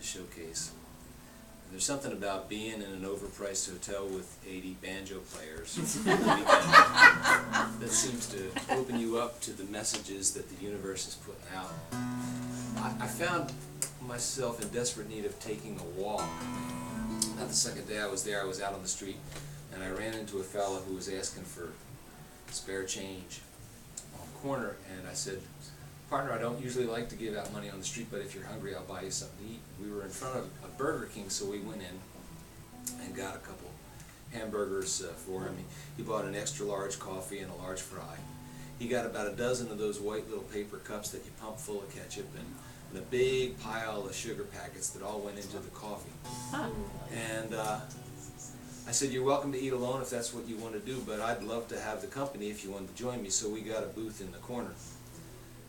the showcase. There's something about being in an overpriced hotel with 80 banjo players that seems to open you up to the messages that the universe is putting out. I found myself in desperate need of taking a walk. About the second day I was there, I was out on the street, and I ran into a fella who was asking for spare change on the corner, and I said, "Partner, I don't usually like to give out money on the street, but if you're hungry, I'll buy you something to eat." We were in front of a Burger King, so we went in and got a couple hamburgers for him. He bought an extra large coffee and a large fry. He got about a dozen of those white little paper cups that you pump full of ketchup and a big pile of sugar packets that all went into the coffee. And I said, "You're welcome to eat alone if that's what you want to do, but I'd love to have the company if you wanted to join me." So we got a booth in the corner.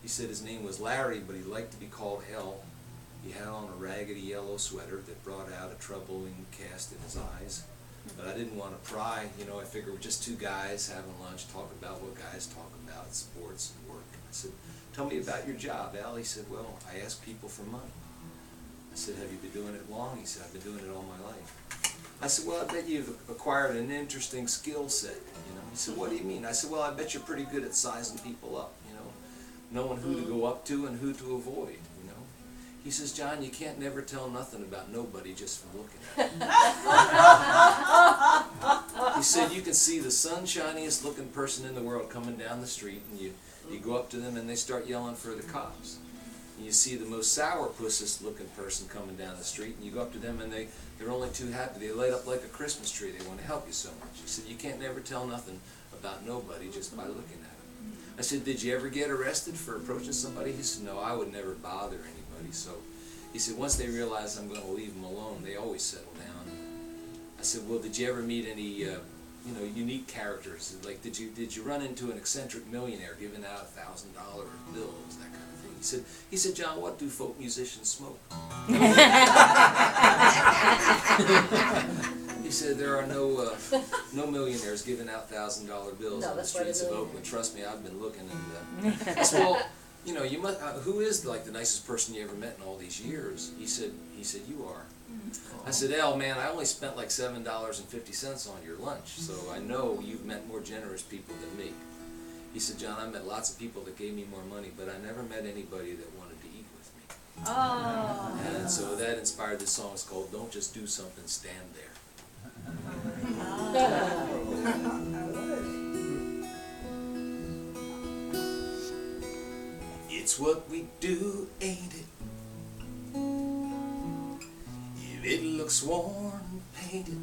He said his name was Larry, but he liked to be called L. He had on a raggedy yellow sweater that brought out a troubling cast in his eyes. But I didn't want to pry. You know, I figured we're just two guys having lunch, talking about what guys talk about, sports and work. And I said, "Tell me about your job, Al." He said, "Well, I ask people for money." I said, "Have you been doing it long?" He said, "I've been doing it all my life." I said, "Well, I bet you've acquired an interesting skill set." You know, he said, "What do you mean?" I said, "Well, I bet you're pretty good at sizing people up, you know, knowing who to go up to and who to avoid, you know." He says, "John, you can't never tell nothing about nobody just from looking at them." He said, "You can see the sunshiniest looking person in the world coming down the street, and you go up to them and they start yelling for the cops. And you see the most sourpussest looking person coming down the street, and you go up to them and they're only too happy. They light up like a Christmas tree. They want to help you so much." He said, "You can't never tell nothing about nobody just by looking at them." I said, "Did you ever get arrested for approaching somebody?" He said, "No, I would never bother anybody." So he said, "Once they realize I'm going to leave them alone, they always settle down." I said, "Well, did you ever meet any unique characters? Like, did you run into an eccentric millionaire giving out $1,000 bills, that kind of thing?" He said, "John, what do folk musicians smoke?" He said, "There are no millionaires giving out $1,000 bills on the streets of Oakland. Trust me, I've been looking." And I said, "Well, you know, you must. Who is like the nicest person you ever met in all these years?" He said, "You are." I said, "Al, man, I only spent like $7.50 on your lunch, so I know you've met more generous people than me." He said, "John, I met lots of people that gave me more money, but I never met anybody that wanted to eat with me." Oh. And so that inspired this song. It's called "Don't Just Do Something, Stand There." It's what we do, ain't it? If it looks worn, painted.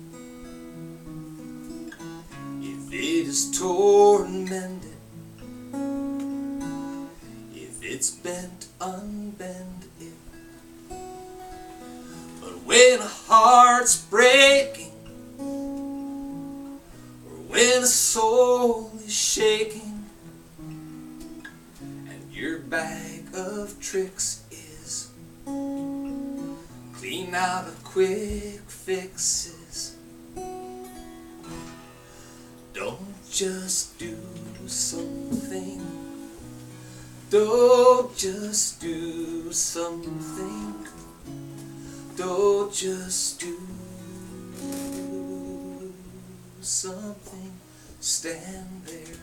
If it is torn, mend it. If it's bent, unbend it. But when a heart's breaking, or when a soul is shaking, and your bag of tricks is clean out of quick fixes, don't just do something. Don't just do something. Don't just do something. Stand there.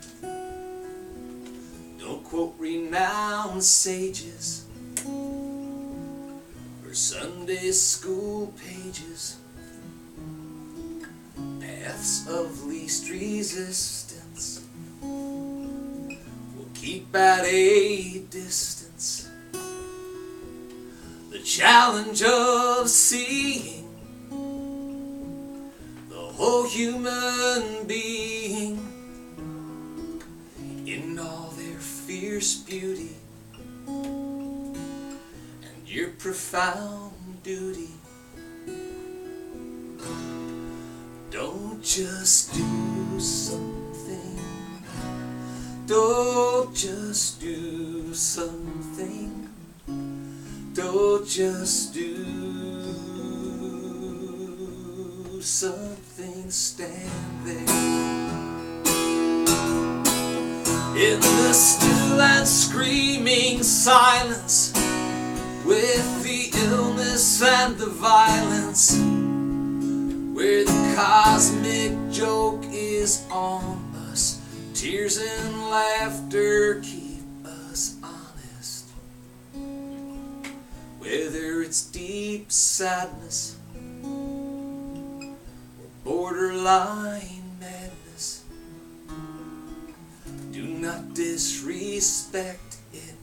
Don't quote renowned sages or Sunday school pages. Paths of least resistance will keep at a distance. The challenge of seeing the whole human being in all their fierce beauty and your profound duty. Don't just do something. Don't just do something. Don't just do something. Stand there. In the still and screaming silence, with the illness and the violence, where the cosmic joke is on us. Tears and laughter keep us honest. Whether it's deep sadness or borderline madness, do not disrespect it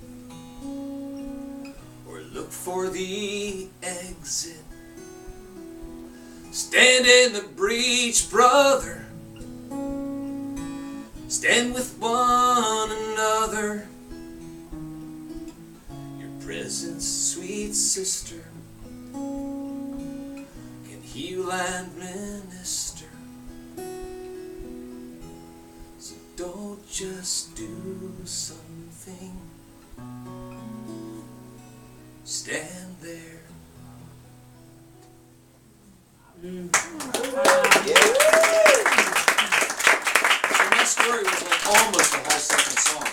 or look for the exit. Stand in the breach, brother. Stand with one another. Your presence, sweet sister, can heal and minister. So don't just do something. Stand there. So my story was like almost the whole second song.